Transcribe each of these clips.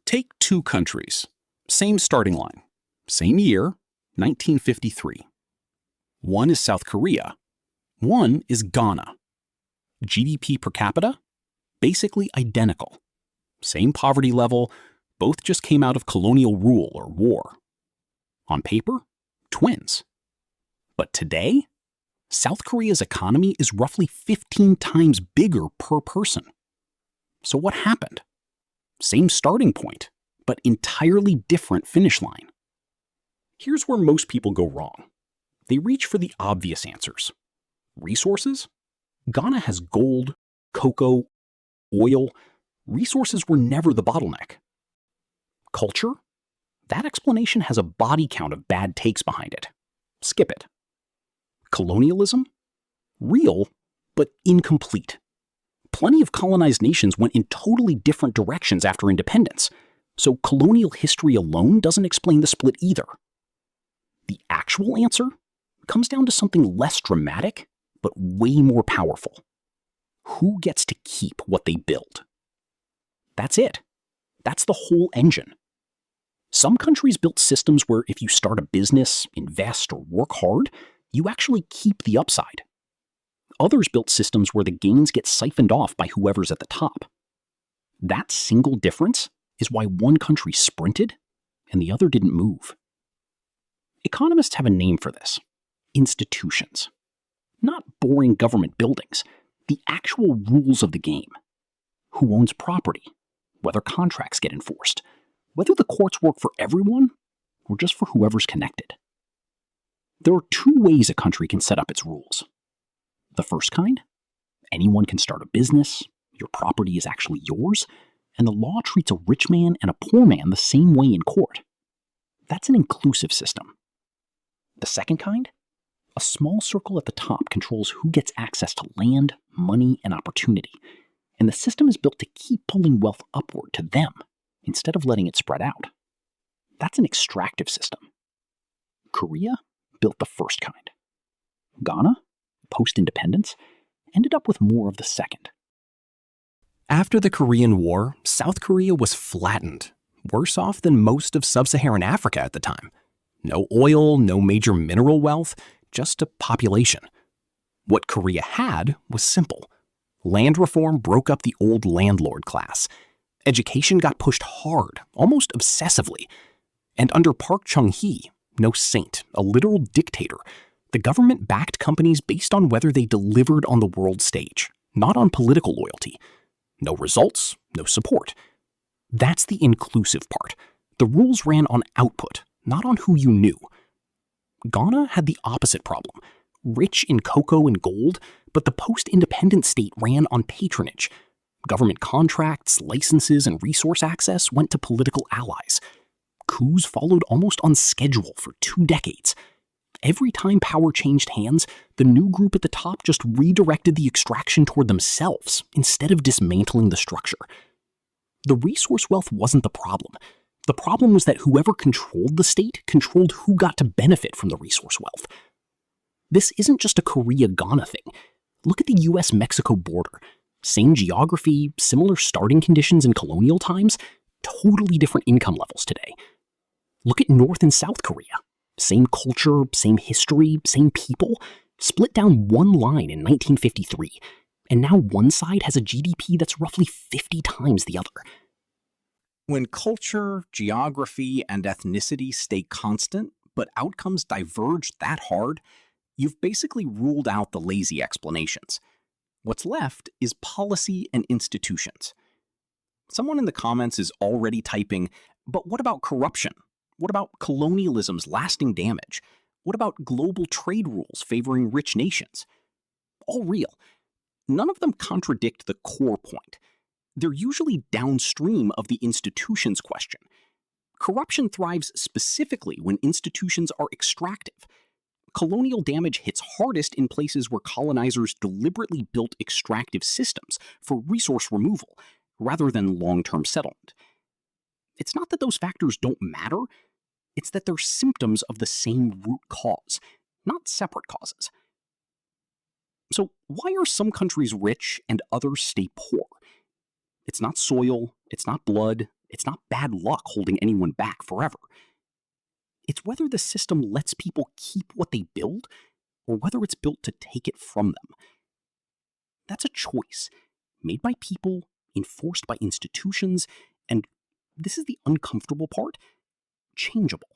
Take two countries, same starting line, same year, 1953. One is South Korea, one is Ghana. GDP per capita? Basically identical. Same poverty level, both just came out of colonial rule or war. On paper, twins. But today, South Korea's economy is roughly 15 times bigger per person. So what happened? Same starting point, but entirely different finish line. Here's where most people go wrong. They reach for the obvious answers. Resources? Ghana has gold, cocoa, oil. Resources were never the bottleneck. Culture? That explanation has a body count of bad takes behind it. Skip it. Colonialism? Real, but incomplete. Plenty of colonized nations went in totally different directions after independence, so colonial history alone doesn't explain the split either. The actual answer comes down to something less dramatic, but way more powerful. Who gets to keep what they build? That's it. That's the whole engine. Some countries built systems where if you start a business, invest, or work hard, you actually keep the upside. Others built systems where the gains get siphoned off by whoever's at the top. That single difference is why one country sprinted and the other didn't move. Economists have a name for this: institutions. Not boring government buildings, the actual rules of the game. Who owns property? Whether contracts get enforced? Whether the courts work for everyone or just for whoever's connected? There are two ways a country can set up its rules. The first kind? Anyone can start a business, your property is actually yours, and the law treats a rich man and a poor man the same way in court. That's an inclusive system. The second kind? A small circle at the top controls who gets access to land, money, and opportunity, and the system is built to keep pulling wealth upward to them instead of letting it spread out. That's an extractive system. Korea built the first kind. Ghana, post-independence, ended up with more of the second. After the Korean War, South Korea was flattened, worse off than most of sub-Saharan Africa at the time. No oil, no major mineral wealth, just a population. What Korea had was simple. Land reform broke up the old landlord class. Education got pushed hard, almost obsessively. And under Park Chung-hee, no saint, a literal dictator, the government backed companies based on whether they delivered on the world stage, not on political loyalty. No results, no support. That's the inclusive part. The rules ran on output, not on who you knew. Ghana had the opposite problem. Rich in cocoa and gold, but the post-independent state ran on patronage. Government contracts, licenses, and resource access went to political allies. Coups followed almost on schedule for 2 decades. Every time power changed hands, the new group at the top just redirected the extraction toward themselves instead of dismantling the structure. The resource wealth wasn't the problem. The problem was that whoever controlled the state controlled who got to benefit from the resource wealth. This isn't just a Korea-Ghana thing. Look at the US-Mexico border. Same geography, similar starting conditions in colonial times, totally different income levels today. Look at North and South Korea. Same culture, same history, same people, split down one line in 1953, and now one side has a GDP that's roughly 50 times the other. When culture, geography, and ethnicity stay constant, but outcomes diverge that hard, you've basically ruled out the lazy explanations. What's left is policy and institutions. Someone in the comments is already typing, but what about corruption? What about colonialism's lasting damage? What about global trade rules favoring rich nations? All real. None of them contradict the core point. They're usually downstream of the institutions question. Corruption thrives specifically when institutions are extractive. Colonial damage hits hardest in places where colonizers deliberately built extractive systems for resource removal, rather than long-term settlement. It's not that those factors don't matter, it's that they're symptoms of the same root cause, not separate causes. So why are some countries rich and others stay poor? It's not soil, it's not blood, It's not bad luck holding anyone back forever. It's whether the system lets people keep what they build or whether it's built to take it from them. That's a choice made by people, enforced by institutions, and this is the uncomfortable part, changeable.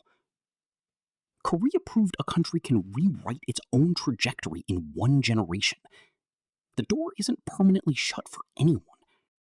Korea proved a country can rewrite its own trajectory in one generation. The door isn't permanently shut for anyone.